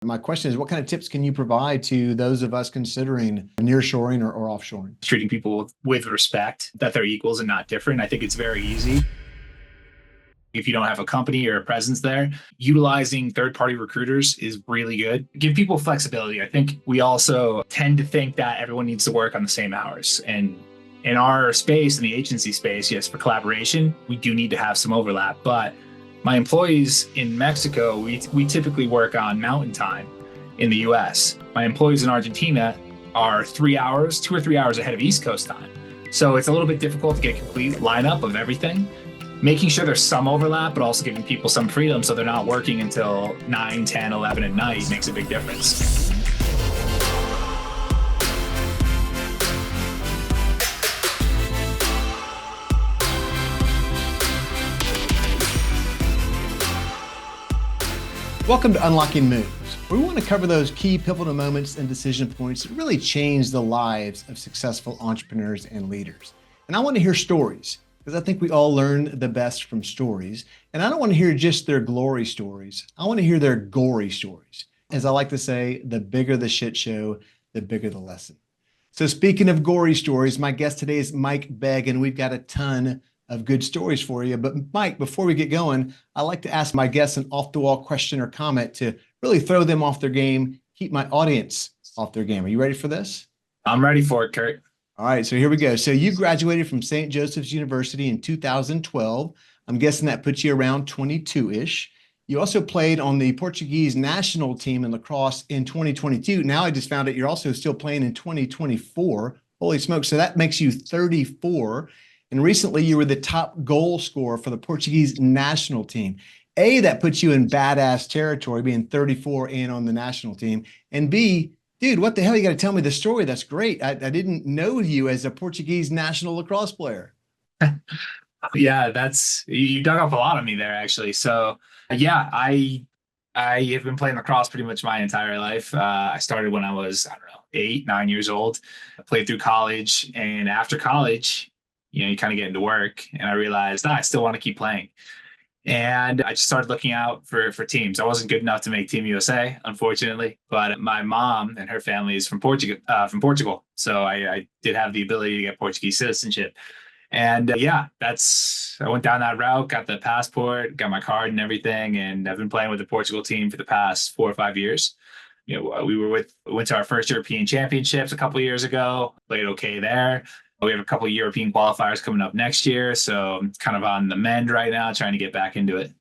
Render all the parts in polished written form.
My question is, what kind of tips can you provide to those of us considering nearshoring or offshoring? Treating people with respect, that they're equals and not different. I think it's very easy. If you don't have a company or a presence there, utilizing third party recruiters is really good. Give people flexibility. I think we also tend to think that everyone needs to work on the same hours. And in our space, in the agency space, yes, for collaboration, we do need to have some overlap. But my employees in Mexico, we typically work on mountain time in the US. My employees in Argentina are 3 hours, 2 or 3 hours ahead of East Coast time. So it's a little bit difficult to get a complete lineup of everything. Making sure there's some overlap, but also giving people some freedom so they're not working until 9, 10, 11 at night makes a big difference. Welcome to Unlocking Moves. We want to cover those key pivotal moments and decision points that really change the lives of successful entrepreneurs and leaders. And I want to hear stories, because I think we all learn the best from stories. And I don't want to hear just their glory stories. I want to hear their gory stories. As I like to say, the bigger the shit show, the bigger the lesson. So speaking of gory stories, my guest today is Mike Begg, and we've got a ton of good stories for you. But Mike, before we get going, I like to ask my guests an off-the-wall question or comment to really throw them off their game, keep my audience off their game. Are you ready for this? I'm ready for it, Kurt. All right, so here we go. So you graduated from St. Joseph's University in 2012. I'm guessing that puts you around 22-ish. You also played on the Portuguese national team in lacrosse in 2022. Now I just found out you're also still playing in 2024. Holy smokes, so that makes you 34. And recently you were the top goal scorer for the Portuguese national team. A, that puts you in badass territory, being 34 and on the national team. And B, dude, what the hell? You got to tell me the story. That's great. I didn't know you as a Portuguese national lacrosse player. Yeah, you dug up a lot of me there, actually. So yeah, I have been playing lacrosse pretty much my entire life. I started when I was, I don't know, 8, 9 years old. I played through college, and after college, you kind of get into work, and I realized I still want to keep playing. And I just started looking out for teams. I wasn't good enough to make Team USA, unfortunately, but my mom and her family is from Portugal. So I did have the ability to get Portuguese citizenship. And I went down that route, got the passport, got my card and everything. And I've been playing with the Portugal team for the past 4 or 5 years. We went to our first European championships a couple of years ago, played okay there. We have a couple of European qualifiers coming up next year. So I'm kind of on the mend right now, trying to get back into it.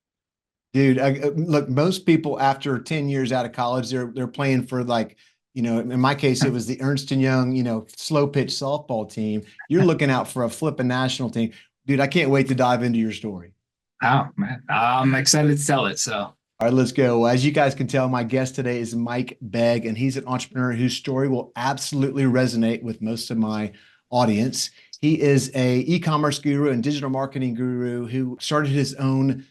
Dude, look, most people after 10 years out of college, they're playing for in my case, it was the Ernst Young, slow pitch softball team. You're looking out for a flipping national team. Dude, I can't wait to dive into your story. Oh, man. I'm excited to tell it. So. All right, let's go. As you guys can tell, my guest today is Mike Begg, and he's an entrepreneur whose story will absolutely resonate with most of my audience. He is a e-commerce guru and digital marketing guru who started his own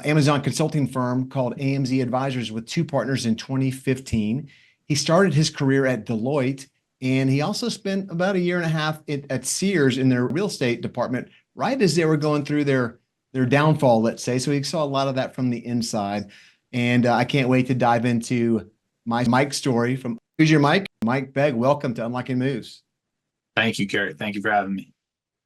Amazon consulting firm called AMZ Advisors with 2 partners in 2015. He started his career at Deloitte, and he also spent about a year and a half at Sears in their real estate department, right as they were going through their downfall, let's say. So he saw a lot of that from the inside. And I can't wait to dive into my Mike story from who's your Mike? Mike Begg. Welcome to Unlocking Moves. Thank you, Kurt. Thank you for having me.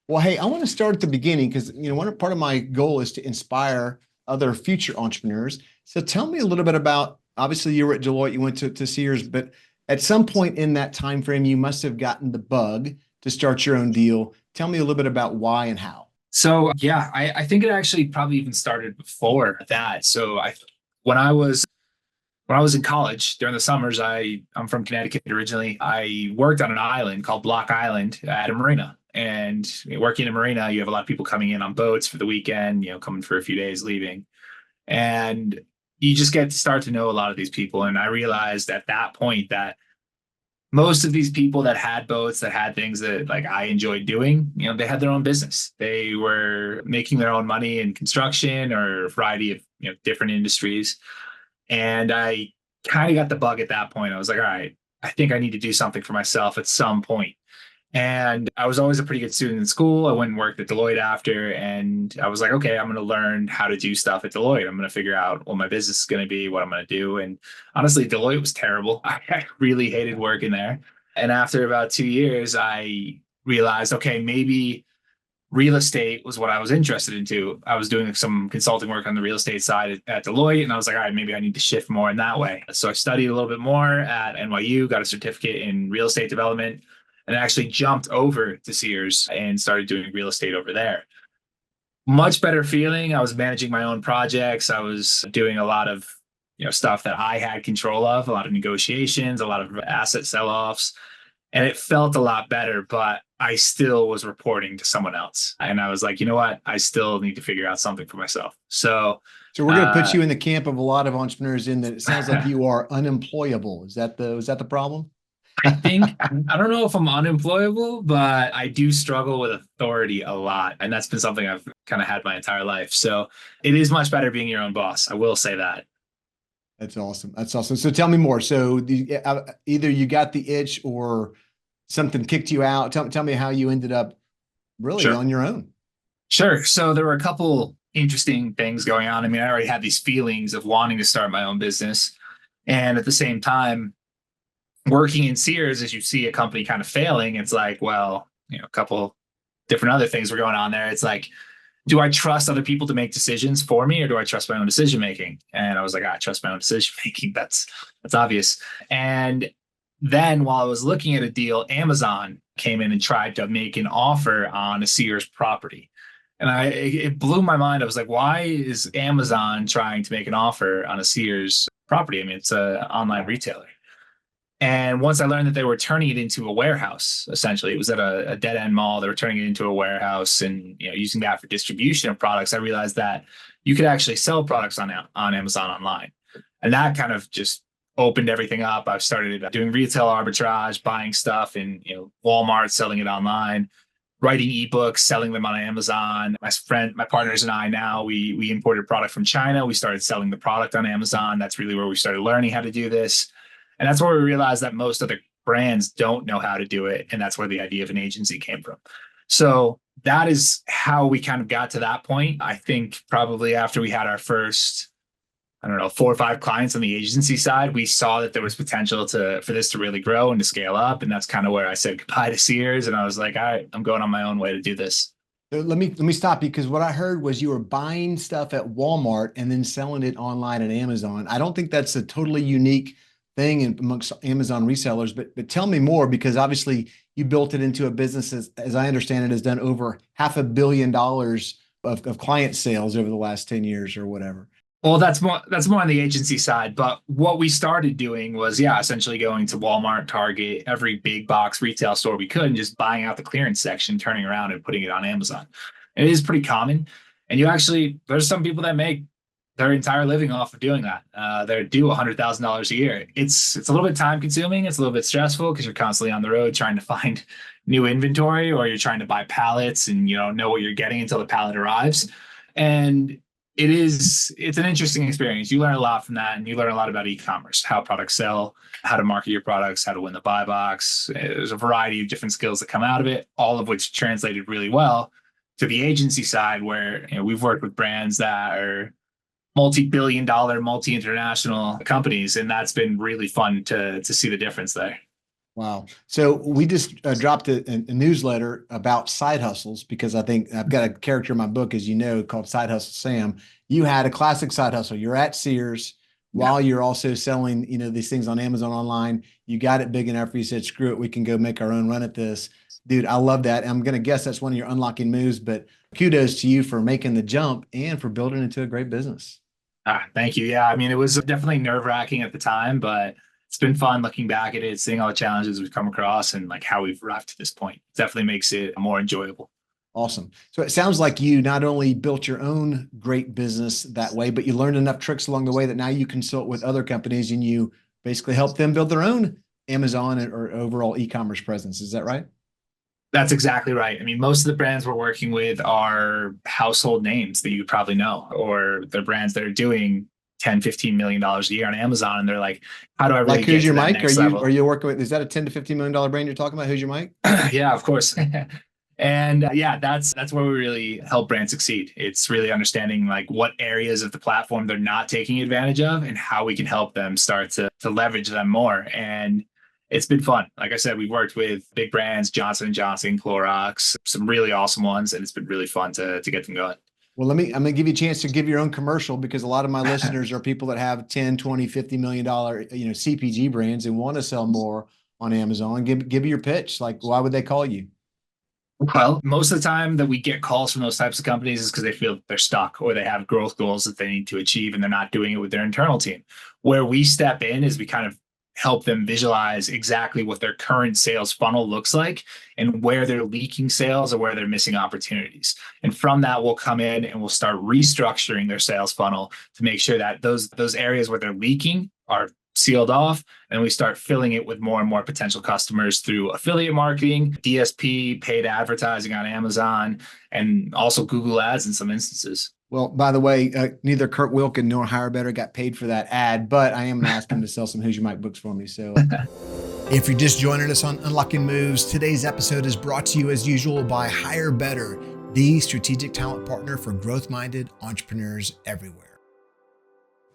Well, hey, I want to start at the beginning because part of my goal is to inspire other future entrepreneurs. So tell me a little bit about, obviously you were at Deloitte, you went to Sears, but at some point in that time frame, you must have gotten the bug to start your own deal. Tell me a little bit about why and how. So yeah, I think it actually probably even started before that. So when I was in college during the summers, I'm from Connecticut originally. I worked on an island called Block Island at a marina. And working in a marina, you have a lot of people coming in on boats for the weekend, coming for a few days, leaving. And you just get to start to know a lot of these people. And I realized at that point that most of these people that had boats, that had things that I enjoyed doing, they had their own business. They were making their own money in construction or a variety of different industries. And I kind of got the bug at that point. I was like, all right, I think I need to do something for myself at some point. And I was always a pretty good student in school. I went and worked at Deloitte after, and I was like, okay, I'm going to learn how to do stuff at Deloitte. I'm going to figure out what my business is going to be, what I'm going to do. And honestly, Deloitte was terrible. I really hated working there. And after about 2 years, I realized, okay, maybe real estate was what I was interested into. I was doing some consulting work on the real estate side at Deloitte, and I was like, all right, maybe I need to shift more in that way. So I studied a little bit more at NYU, got a certificate in real estate development, and actually jumped over to Sears and started doing real estate over there. Much better feeling. I was managing my own projects. I was doing a lot of stuff that I had control of, a lot of negotiations, a lot of asset sell-offs, and it felt a lot better, but I still was reporting to someone else. And I was like, you know what? I still need to figure out something for myself. So we're going to put you in the camp of a lot of entrepreneurs in that it sounds like you are unemployable. Is that the problem? I think, I don't know if I'm unemployable, but I do struggle with authority a lot. And that's been something I've kind of had my entire life. So it is much better being your own boss. I will say that. That's awesome. That's awesome. So tell me more. So either you got the itch or something kicked you out. Tell me how you ended up really Sure. on your own. Sure. So there were a couple interesting things going on. I mean, I already had these feelings of wanting to start my own business. And at the same time, working in Sears, as you see a company kind of failing, it's like, well, a couple different other things were going on there. It's like, do I trust other people to make decisions for me, or do I trust my own decision making? And I was like, I trust my own decision making. That's obvious. And then while I was looking at a deal, Amazon came in and tried to make an offer on a Sears property. And it blew my mind. I was like, why is Amazon trying to make an offer on a Sears property? I mean, it's an online retailer. And once I learned that they were turning it into a warehouse, essentially, it was at a dead end mall. They were turning it into a warehouse and using that for distribution of products. I realized that you could actually sell products on Amazon online, and that kind of just opened everything up. I've started doing retail arbitrage, buying stuff in Walmart, selling it online, writing ebooks, selling them on Amazon. My partners and I now we imported product from China. We started selling the product on Amazon. That's really where we started learning how to do this. And that's where we realized that most other brands don't know how to do it. And that's where the idea of an agency came from. So that is how we kind of got to that point. I think probably after we had our first, 4 or 5 clients on the agency side, we saw that there was potential for this to really grow and to scale up. And that's kind of where I said goodbye to Sears. And I was like, all right, I'm going on my own way to do this. So let me stop you, because what I heard was you were buying stuff at Walmart and then selling it online at Amazon. I don't think that's a totally unique thing amongst Amazon resellers, but tell me more, because obviously you built it into a business as I understand it, has done over $500 million of client sales over the last 10 years or whatever. Well, that's more on the agency side. But what we started doing was, essentially going to Walmart, Target, every big box retail store we could, and just buying out the clearance section, turning around and putting it on Amazon. And it is pretty common. And there's some people that make their entire living off of doing that. They do $100,000 a year. It's a little bit time consuming. It's a little bit stressful because you're constantly on the road trying to find new inventory, or you're trying to buy pallets and you don't know what you're getting until the pallet arrives. And it's an interesting experience. You learn a lot from that, and you learn a lot about e-commerce, how products sell, how to market your products, how to win the buy box. There's a variety of different skills that come out of it, all of which translated really well to the agency side, where we've worked with brands that are multi-billion-dollar, multi-international companies, and that's been really fun to see the difference there. Wow. So we just dropped a newsletter about side hustles, because I think I've got a character in my book, as you know, called Side Hustle Sam. You had a classic side hustle. You're at Sears while you're also selling, these things on Amazon online. You got it big enough where you said, screw it, we can go make our own run at this. Dude, I love that. I'm going to guess that's one of your unlocking moves, but kudos to you for making the jump and for building it into a great business. Thank you. Yeah, I mean, it was definitely nerve-wracking at the time, but it's been fun looking back at it, seeing all the challenges we've come across and like how we've arrived to this point. It definitely makes it more enjoyable. Awesome. So it sounds like you not only built your own great business that way, but you learned enough tricks along the way that now you consult with other companies and you basically help them build their own Amazon or overall e-commerce presence. Is that right? That's exactly right. I mean, most of the brands we're working with are household names that you probably know, or they're brands that are doing $10-15 million a year on Amazon. And they're like, how do I really Like, get who's to your that mic? next level? Are you working with, is that a $10 to $15 million brand you're talking about? Who's your mic? Yeah, of course. And yeah, that's where we really help brands succeed. It's really understanding like what areas of the platform they're not taking advantage of and how we can help them start to leverage them more. And it's been fun. Like I said, we've worked with big brands, Johnson & Johnson, Clorox, some really awesome ones, and it's been really fun to get them going. Well, I'm going to give you a chance to give your own commercial, because a lot of my listeners are people that have 10, 20, $50 million, CPG brands and want to sell more on Amazon. Give me your pitch. Like, why would they call you? Well, most of the time that we get calls from those types of companies is because they feel they're stuck or they have growth goals that they need to achieve and they're not doing it with their internal team. Where we step in is we kind of help them visualize exactly what their current sales funnel looks like and where they're leaking sales or where they're missing opportunities. And from that, we'll come in and we'll start restructuring their sales funnel to make sure that those areas where they're leaking are sealed off, and we start filling it with more and more potential customers through affiliate marketing, DSP, paid advertising on Amazon, and also Google Ads in some instances. Well, by the way, neither Kurt Wilkin nor HireBetter got paid for that ad, but I am going to ask him to sell some Who's Your Mic books for me. So if you're just joining us on Unlocking Moves, today's episode is brought to you as usual by HireBetter, the strategic talent partner for growth-minded entrepreneurs everywhere.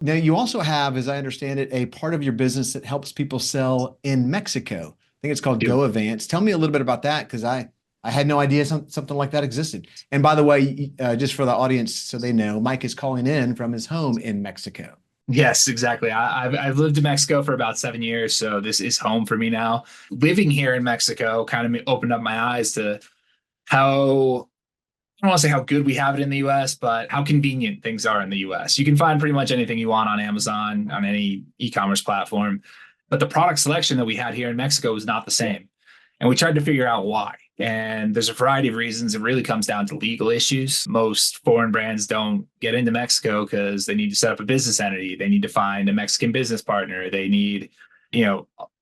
Now, you also have, as I understand it, a part of your business that helps people sell in Mexico. I think it's called GoAvance. Tell me a little bit about that, because I had no idea something like that existed. And by the way, just for the audience so they know, Mike is calling in from his home in Mexico. Yes, exactly. I've lived in Mexico for about 7 years, so this is home for me now. Living here in Mexico kind of opened up my eyes to how, I don't want to say how good we have it in the US, but how convenient things are in the US. You can find pretty much anything you want on Amazon, on any e-commerce platform, but the product selection that we had here in Mexico was not the same. And we tried to figure out why. And there's a variety of reasons. It really comes down to legal issues. Most foreign brands don't get into Mexico because they need to set up a business entity. They need to find a Mexican business partner. They need,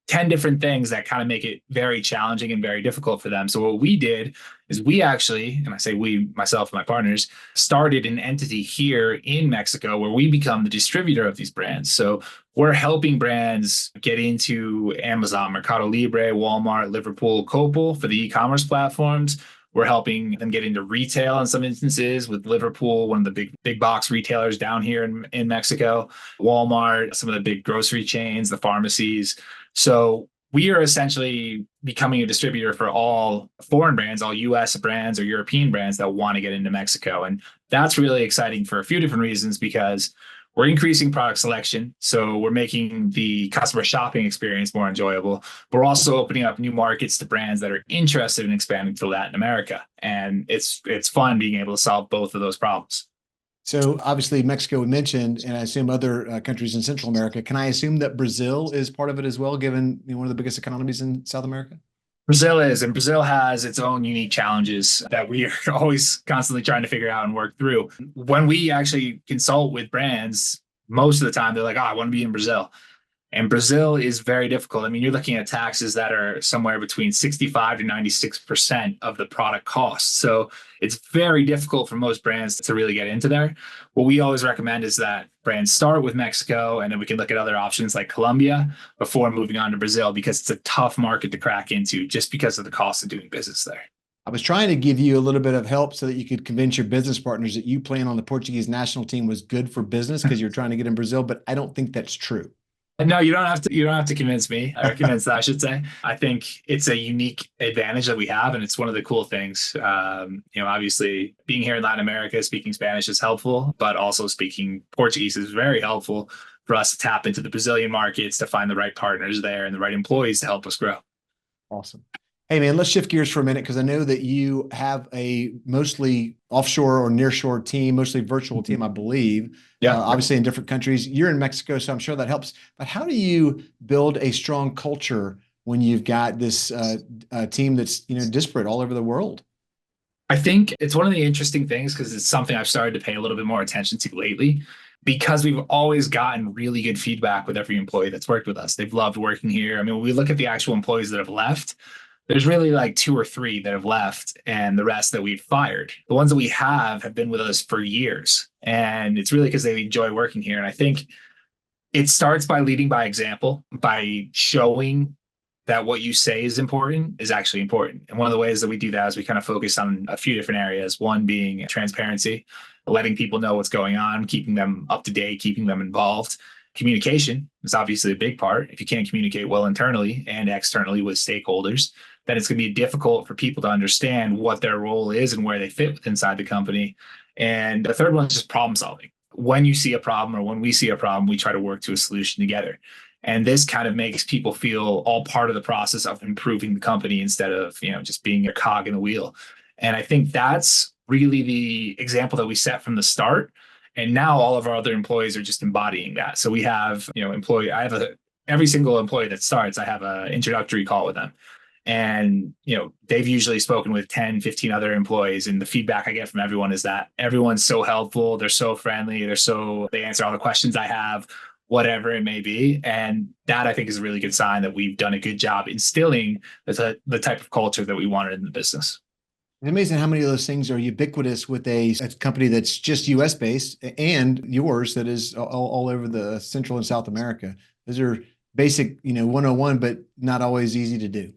10 different things that kind of make it very challenging and very difficult for them. So what we did is we actually, and I say we, myself and my partners, started an entity here in Mexico where we become the distributor of these brands. So we're helping brands get into Amazon, Mercado Libre, Walmart, Liverpool, Coppel for the e-commerce platforms. We're helping them get into retail in some instances with Liverpool, one of the big box retailers down here in Mexico, Walmart, some of the big grocery chains, the pharmacies. So we are essentially becoming a distributor for all foreign brands, all US brands or European brands that want to get into Mexico. And that's really exciting for a few different reasons, because we're increasing product selection. So we're making the customer shopping experience more enjoyable. We're also opening up new markets to brands that are interested in expanding to Latin America. And it's fun being able to solve both of those problems. So obviously Mexico we mentioned, and I assume other countries in Central America. Can I assume that Brazil is part of it as well, given one of the biggest economies in South America? Brazil is, and Brazil has its own unique challenges that we are always constantly trying to figure out and work through. When we actually consult with brands, most of the time they're like, I want to be in Brazil. And Brazil is very difficult. I mean, you're looking at taxes that are somewhere between 65 to 96% of the product cost. So it's very difficult for most brands to really get into there. What we always recommend is that brands start with Mexico, and then we can look at other options like Colombia before moving on to Brazil, because it's a tough market to crack into just because of the cost of doing business there. I was trying to give you a little bit of help so that you could convince your business partners that you playing on the Portuguese national team was good for business because you're trying to get in Brazil, but I don't think that's true. No, you don't have to. You don't have to convince me, or convince that, I should say. I think it's a unique advantage that we have, and it's one of the cool things. Obviously, being here in Latin America, speaking Spanish is helpful, but also speaking Portuguese is very helpful for us to tap into the Brazilian markets, to find the right partners there and the right employees to help us grow. Awesome. Hey man, let's shift gears for a minute, because I know that you have a mostly offshore or nearshore team, mostly virtual team, I believe. Yeah. Obviously in different countries. You're in Mexico, so I'm sure that helps. But how do you build a strong culture when you've got this team that's disparate all over the world? I think it's one of the interesting things, because it's something I've started to pay a little bit more attention to lately, because we've always gotten really good feedback with every employee that's worked with us. They've loved working here. I mean, when we look at the actual employees that have left, there's really like 2 or 3 that have left, and the rest that we've fired. The ones that we have been with us for years. And it's really because they enjoy working here. And I think it starts by leading by example, by showing that what you say is important is actually important. And one of the ways that we do that is we kind of focus on a few different areas. One being transparency, letting people know what's going on, keeping them up to date, keeping them involved. Communication is obviously a big part. If you can't communicate well internally and externally with stakeholders, then it's going to be difficult for people to understand what their role is and where they fit inside the company. And the third one is just problem solving. When you see a problem or when we see a problem, we try to work to a solution together. And this kind of makes people feel all part of the process of improving the company instead of, just being a cog in the wheel. And I think that's really the example that we set from the start. And now all of our other employees are just embodying that. So we have, every single employee that starts, I have an introductory call with them. And, they've usually spoken with 10, 15 other employees. And the feedback I get from everyone is that everyone's so helpful. They're so friendly. They answer all the questions I have, whatever it may be. And that I think is a really good sign that we've done a good job instilling the type of culture that we wanted in the business. It's amazing how many of those things are ubiquitous with a company that's just US based and yours that is all over the Central and South America. Those are basic, 101, but not always easy to do.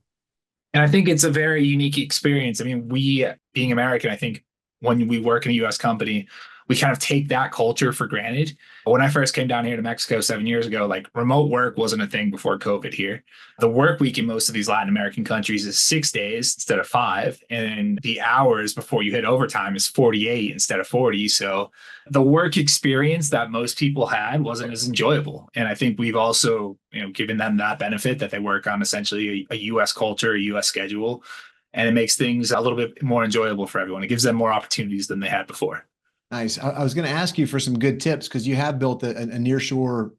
And I think it's a very unique experience. I mean, we being American, I think when we work in a US company, we kind of take that culture for granted. When I first came down here to Mexico 7 years ago, like remote work wasn't a thing before COVID here. The work week in most of these Latin American countries is 6 days instead of 5. And the hours before you hit overtime is 48 instead of 40. So the work experience that most people had wasn't as enjoyable. And I think we've also, given them that benefit that they work on essentially a US culture, a US schedule, and it makes things a little bit more enjoyable for everyone. It gives them more opportunities than they had before. Nice. I was going to ask you for some good tips because you have built a nearshore,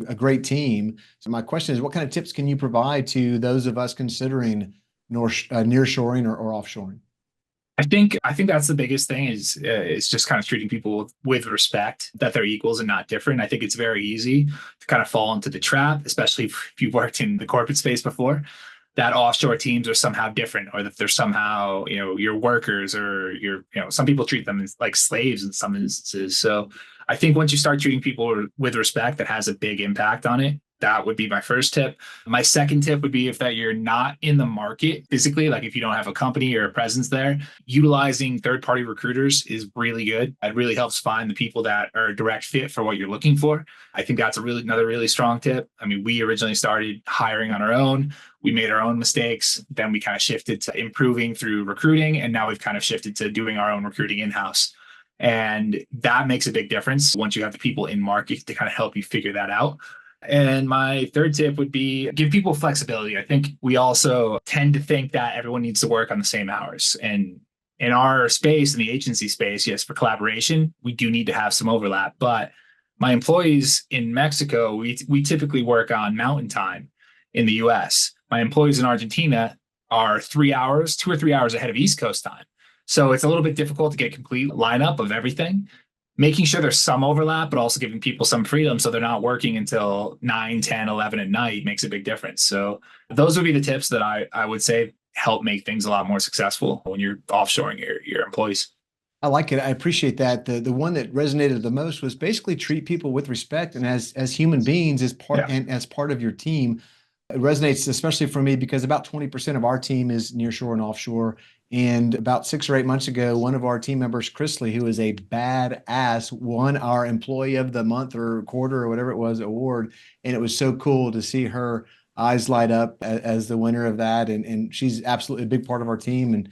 a great team. So my question is, what kind of tips can you provide to those of us considering nearshoring or offshoring? I think that's the biggest thing is just kind of treating people with respect, that they're equals and not different. I think it's very easy to kind of fall into the trap, especially if you've worked in the corporate space before, that offshore teams are somehow different, or that they're somehow, your workers, or some people treat them as like slaves in some instances. So I think once you start treating people with respect, that has a big impact on it. That would be my first tip. My second tip would be if that you're not in the market physically, like if you don't have a company or a presence there, utilizing third-party recruiters is really good. It really helps find the people that are a direct fit for what you're looking for. I think that's another really strong tip. I mean, we originally started hiring on our own. We made our own mistakes. Then we kind of shifted to improving through recruiting. And now we've kind of shifted to doing our own recruiting in-house. And that makes a big difference once you have the people in market to kind of help you figure that out. And my third tip would be give people flexibility. I think we also tend to think that everyone needs to work on the same hours. And in our space, in the agency space, yes, for collaboration, we do need to have some overlap. But my employees in Mexico, we typically work on mountain time in the US. My employees in Argentina are 2 or 3 hours ahead of East Coast time. So it's a little bit difficult to get complete lineup of everything. Making sure there's some overlap, but also giving people some freedom so they're not working until 9, 10, 11 at night makes a big difference. So those would be the tips that I would say help make things a lot more successful when you're offshoring your employees. I like it. I appreciate that. The one that resonated the most was basically treat people with respect and as human beings and as part of your team. It resonates especially for me because about 20% of our team is nearshore and offshore. And about 6 or 8 months ago, one of our team members, Chrisley, who is a badass, won our Employee of the Month or Quarter or whatever it was award. And it was so cool to see her eyes light up as the winner of that. And she's absolutely a big part of our team, and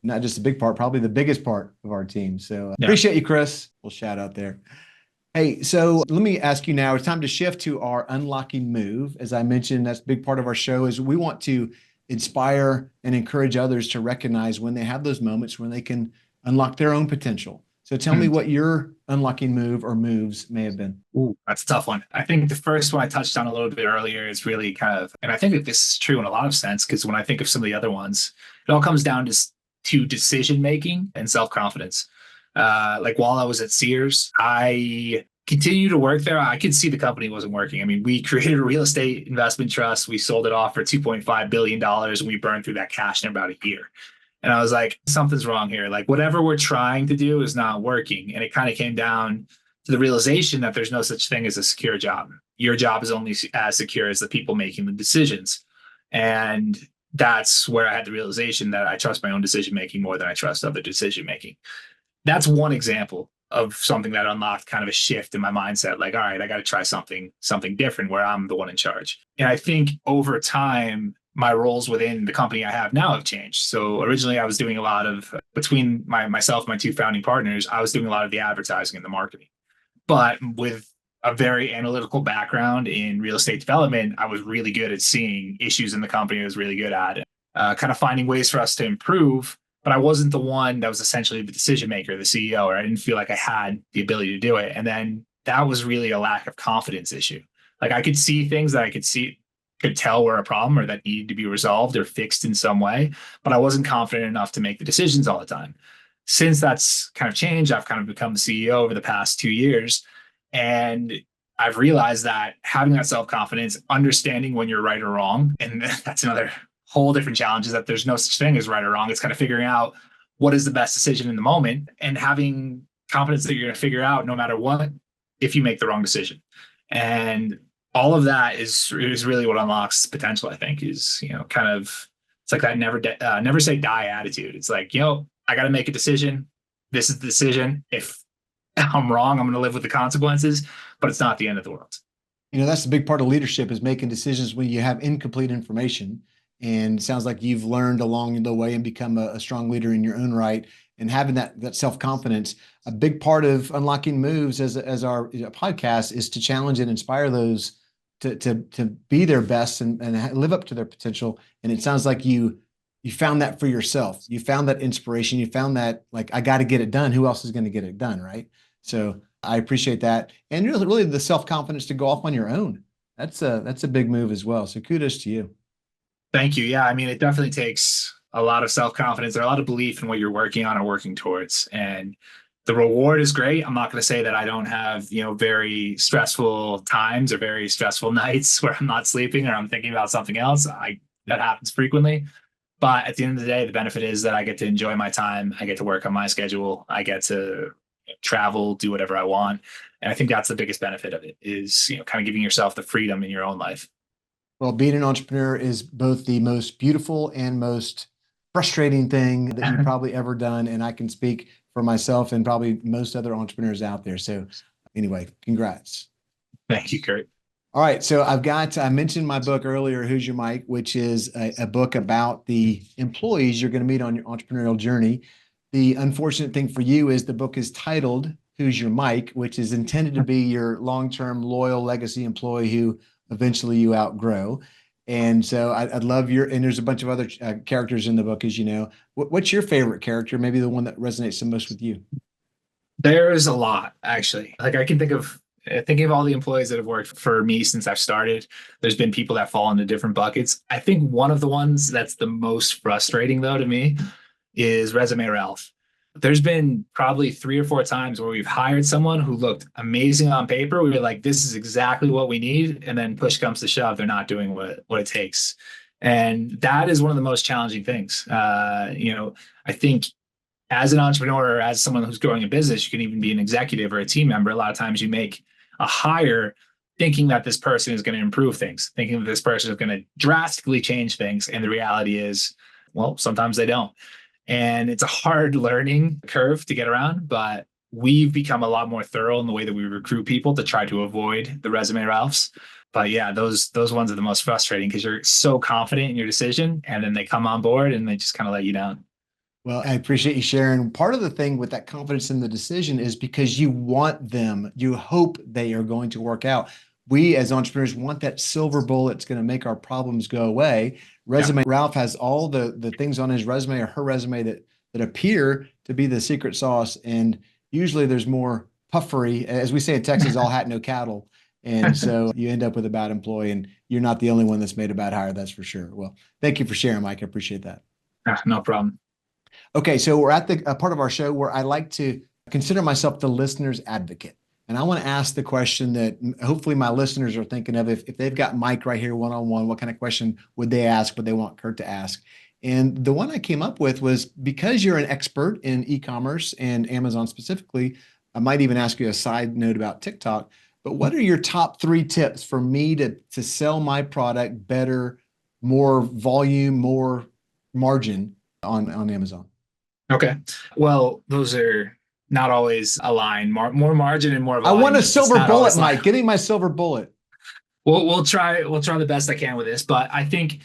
not just a big part, probably the biggest part of our team. So appreciate you, Chris. We'll shout out there. Hey, so let me ask you now, it's time to shift to our unlocking move. As I mentioned, that's a big part of our show is we want to inspire and encourage others to recognize when they have those moments when they can unlock their own potential. So tell me what your unlocking move or moves may have been. Ooh, that's a tough one. I think the first one I touched on a little bit earlier is really kind of, and I think that this is true in a lot of sense, because when I think of some of the other ones, it all comes down to decision-making and self-confidence. Like while I was at Sears, I continued to work there. I could see the company wasn't working. I mean, we created a real estate investment trust. We sold it off for $2.5 billion and we burned through that cash in about a year. And I was like, something's wrong here. Like whatever we're trying to do is not working. And it kind of came down to the realization that there's no such thing as a secure job. Your job is only as secure as the people making the decisions. And that's where I had the realization that I trust my own decision making more than I trust other decision making. That's one example of something that unlocked kind of a shift in my mindset. Like, all right, I got to try something different where I'm the one in charge. And I think over time, my roles within the company I have now have changed. So originally I was doing a lot of, between myself and my two founding partners, I was doing a lot of the advertising and the marketing. But with a very analytical background in real estate development, I was really good at seeing issues in the company. I was really good at kind of finding ways for us to improve. But I wasn't the one that was essentially the decision maker, the CEO, or I didn't feel like I had the ability to do it. And then that was really a lack of confidence issue. Like I could see things that I could tell were a problem or that needed to be resolved or fixed in some way, but I wasn't confident enough to make the decisions all the time. Since that's kind of changed, I've kind of become the CEO over the past 2 years. And I've realized that having that self-confidence, understanding when you're right or wrong, and that's another whole different challenge, is that there's no such thing as right or wrong. It's kind of figuring out what is the best decision in the moment and having confidence that you're going to figure out no matter what if you make the wrong decision. And all of that is really what unlocks potential, I think, is, kind of, it's like that never say die attitude. It's like, I got to make a decision. This is the decision. If I'm wrong, I'm going to live with the consequences, but it's not the end of the world. That's a big part of leadership, is making decisions when you have incomplete information. And it sounds like you've learned along the way and become a strong leader in your own right. And having that self-confidence, a big part of unlocking moves as our podcast is to challenge and inspire those to be their best and live up to their potential. And it sounds like you found that for yourself. You found that inspiration. You found that, like, I got to get it done. Who else is going to get it done, right? So I appreciate that. And really the self-confidence to go off on your own. That's a big move as well. So kudos to you. Thank you. Yeah, I mean, it definitely takes a lot of self-confidence or a lot of belief in what you're working on or working towards. And the reward is great. I'm not going to say that I don't have, very stressful times or very stressful nights where I'm not sleeping or I'm thinking about something else. That happens frequently. But at the end of the day, the benefit is that I get to enjoy my time. I get to work on my schedule. I get to travel, do whatever I want. And I think that's the biggest benefit of it, is, kind of giving yourself the freedom in your own life. Well, being an entrepreneur is both the most beautiful and most frustrating thing that you've probably ever done. And I can speak for myself and probably most other entrepreneurs out there. So anyway, congrats. Thank you, Kurt. All right. So I mentioned my book earlier, Who's Your Mike, which is a book about the employees you're going to meet on your entrepreneurial journey. The unfortunate thing for you is the book is titled Who's Your Mike, which is intended to be your long-term loyal legacy employee who eventually you outgrow. And so I'd love and there's a bunch of other characters in the book, as you know. What's your favorite character? Maybe the one that resonates the most with you? There's a lot, actually. Like I can think of all the employees that have worked for me since I've started. There's been people that fall into different buckets. I think one of the ones that's the most frustrating, though, to me is Resume Ralph. There's been probably 3 or 4 times where we've hired someone who looked amazing on paper. We were like, this is exactly what we need. And then push comes to shove, they're not doing what it takes. And that is one of the most challenging things. I think as an entrepreneur or as someone who's growing a business, you can even be an executive or a team member. A lot of times you make a hire thinking that this person is going to improve things, thinking that this person is going to drastically change things. And the reality is, well, sometimes they don't. And it's a hard learning curve to get around, but we've become a lot more thorough in the way that we recruit people to try to avoid the Resume Ralphs. But yeah, those ones are the most frustrating because you're so confident in your decision and then they come on board and they just kind of let you down. Well, I appreciate you sharing. Part of the thing with that confidence in the decision is because you want them, you hope they are going to work out. We as entrepreneurs want that silver bullet that's going to make our problems go away. Resume Ralph has all the things on his resume or her resume that appear to be the secret sauce. And usually there's more puffery. As we say in Texas, all hat, no cattle. And so you end up with a bad employee, and you're not the only one that's made a bad hire, that's for sure. Well, thank you for sharing, Mike. I appreciate that. No problem. Okay, so we're at the part of our show where I like to consider myself the listener's advocate. And I want to ask the question that hopefully my listeners are thinking of. If they've got Mike right here one-on-one, what kind of question would they ask? Would they want Kurt to ask? And the one I came up with was, because you're an expert in e-commerce and Amazon specifically, I might even ask you a side note about TikTok, but what are your top 3 tips for me to sell my product better, more volume, more margin on Amazon? Okay. Well, those are not always aligned. More margin and more I want volume. a It's silver not bullet, always like Mike. Give me my silver bullet. we'll try the best I can with this, but I think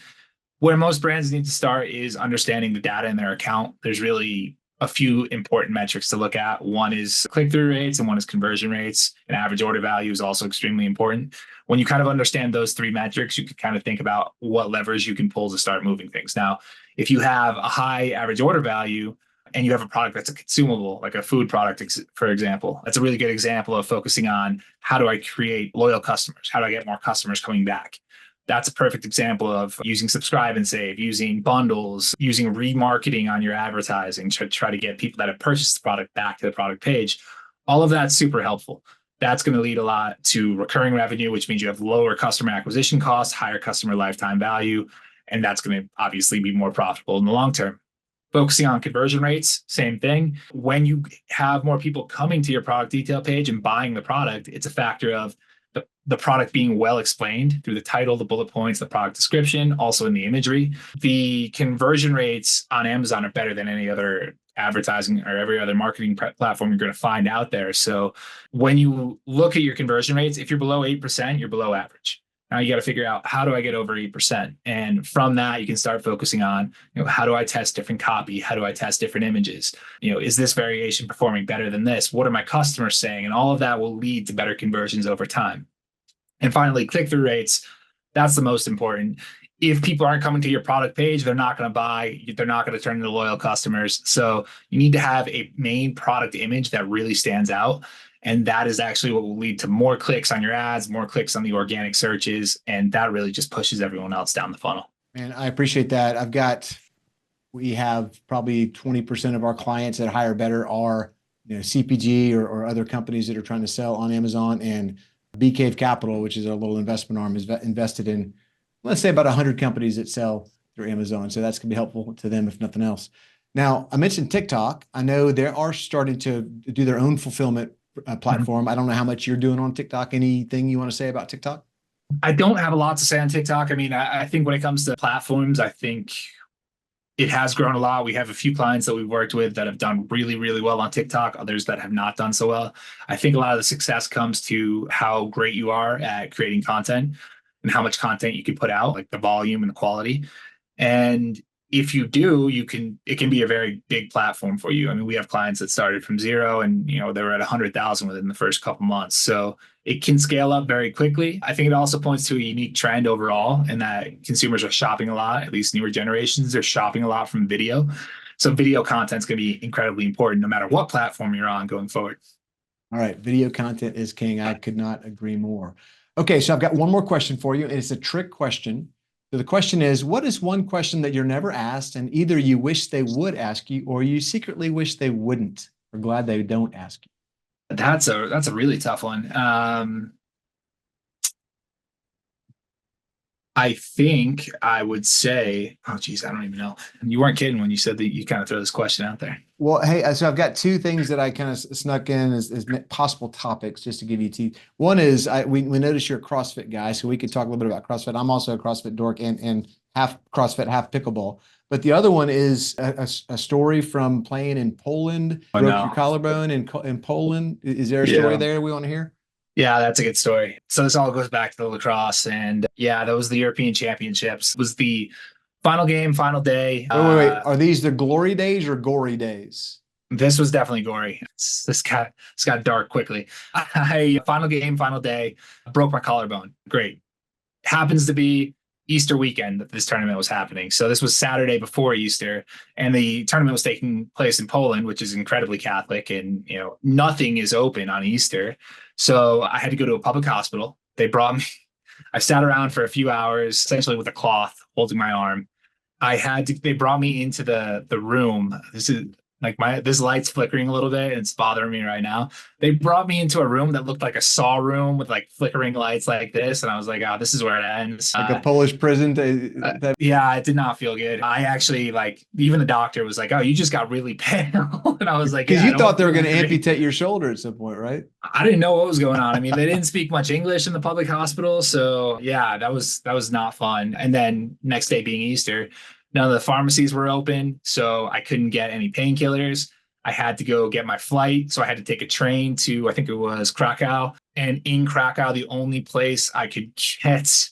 where most brands need to start is understanding the data in their account. There's really a few important metrics to look at. One is click-through rates and one is conversion rates. And average order value is also extremely important. When you kind of understand those 3 metrics, you can kind of think about what levers you can pull to start moving things. Now, if you have a high average order value and you have a product that's a consumable, like a food product, for example, that's a really good example of focusing on how do I create loyal customers? How do I get more customers coming back? That's a perfect example of using subscribe and save, using bundles, using remarketing on your advertising to try to get people that have purchased the product back to the product page. All of that's super helpful. That's going to lead a lot to recurring revenue, which means you have lower customer acquisition costs, higher customer lifetime value, and that's going to obviously be more profitable in the long term. Focusing on conversion rates, same thing. When you have more people coming to your product detail page and buying the product, it's a factor of the product being well explained through the title, the bullet points, the product description, also in the imagery. The conversion rates on Amazon are better than any other advertising or every other marketing platform you're going to find out there. So when you look at your conversion rates, if you're below 8%, you're below average. Now you got to figure out, how do I get over 8%? And from that, you can start focusing on, how do I test different copy? How do I test different images? Is this variation performing better than this? What are my customers saying? And all of that will lead to better conversions over time. And finally, click-through rates. That's the most important. If people aren't coming to your product page, they're not going to buy. They're not going to turn into loyal customers. So you need to have a main product image that really stands out. And that is actually what will lead to more clicks on your ads, more clicks on the organic searches. And that really just pushes everyone else down the funnel. Man, I appreciate that. We have probably 20% of our clients at HireBetter are, CPG or other companies that are trying to sell on Amazon, and Bee Cave Capital, which is our little investment arm, is invested in, let's say, about 100 companies that sell through Amazon. So that's going to be helpful to them, if nothing else. Now, I mentioned TikTok. I know they are starting to do their own fulfillment platform. I don't know how much you're doing on TikTok. Anything you want to say about TikTok? I don't have a lot to say on TikTok. I mean, I think when it comes to platforms, I think it has grown a lot. We have a few clients that we've worked with that have done really, really well on TikTok, others that have not done so well. I think a lot of the success comes to how great you are at creating content and how much content you can put out, like the volume and the quality. And if you do, it can be a very big platform for you. I mean, we have clients that started from zero and, they were at 100,000 within the first couple months. So it can scale up very quickly. I think it also points to a unique trend overall, in that consumers are shopping a lot, at least newer generations, they're shopping a lot from video. So video content is going to be incredibly important no matter what platform you're on going forward. All right. Video content is king. I could not agree more. Okay. So I've got one more question for you, and it's a trick question. So the question is, what is one question that you're never asked, and either you wish they would ask you or you secretly wish they wouldn't, or glad they don't ask you? That's a really tough one. I think I would say, oh geez, I don't even know. You weren't kidding when you said that you kind of throw this question out there. Well, hey, so I've got 2 things that I kind of snuck in as possible topics, just to give you 2. One is we noticed you're a CrossFit guy, so we could talk a little bit about CrossFit. I'm also a CrossFit dork and half CrossFit, half pickleball. But the other one is a story from playing in Poland. Oh, broke no. your collarbone in Poland. Is there a story there we want to hear? Yeah, that's a good story. So this all goes back to the lacrosse, and yeah, that was the European Championships. It was the final game, final day. Wait. Are these the glory days or gory days? This was definitely gory. This got dark quickly. Final game, final day, broke my collarbone. Great. Happens to be Easter weekend that this tournament was happening. So this was Saturday before Easter, and the tournament was taking place in Poland, which is incredibly Catholic, and nothing is open on Easter. So I had to go to a public hospital. They brought me. I sat around for a few hours, essentially with a cloth holding my arm. They brought me into the room. Like this light's flickering a little bit and it's bothering me right now. They brought me into a room that looked like a saw room with like flickering lights like this. And I was like, oh, this is where it ends. Like a Polish prison. Yeah, it did not feel good. I actually even the doctor was like, oh, you just got really pale. And I was like, because yeah, you thought they were going to amputate your shoulder at some point, right? I didn't know what was going on. I mean, they didn't speak much English in the public hospital. So yeah, that was not fun. And then next day being Easter, none of the pharmacies were open, so I couldn't get any painkillers. I had to go get my flight, so I had to take a train to, I think it was Krakow. And in Krakow, the only place I could get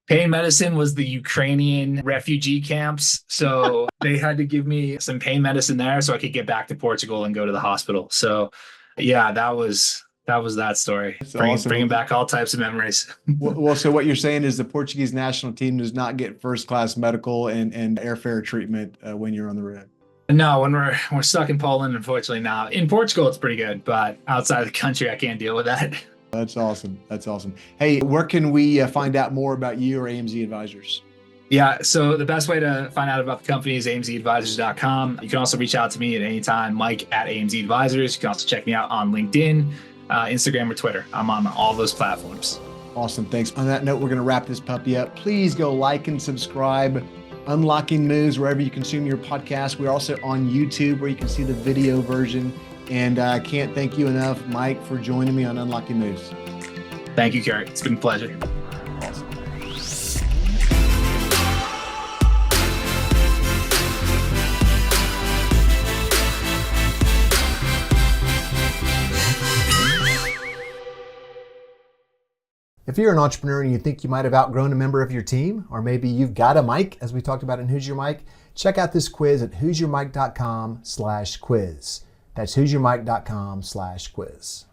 pain medicine was the Ukrainian refugee camps. So they had to give me some pain medicine there so I could get back to Portugal and go to the hospital. So yeah, that was that story. Bringing back all types of memories. Well, so what you're saying is the Portuguese national team does not get first-class medical and airfare treatment when you're on the road. No, when we're stuck in Poland, unfortunately not. In Portugal, it's pretty good, but outside of the country, I can't deal with that. That's awesome. That's awesome. Hey, where can we find out more about you or AMZ Advisors? Yeah, so the best way to find out about the company is amzadvisors.com. You can also reach out to me at any time, Mike at AMZ Advisors. You can also check me out on LinkedIn, Instagram, or Twitter. I'm on all those platforms. Awesome. Thanks. On that note, we're going to wrap this puppy up. Please go like and subscribe. Unlocking Moves, wherever you consume your podcast. We're also on YouTube where you can see the video version. And I can't thank you enough, Mike, for joining me on Unlocking Moves. Thank you, Kurt. It's been a pleasure. Awesome. If you're an entrepreneur and you think you might have outgrown a member of your team, or maybe you've got a mic, as we talked about in Who's Your Mic, check out this quiz at who'syourmic.com/quiz. That's who'syourmic.com/quiz.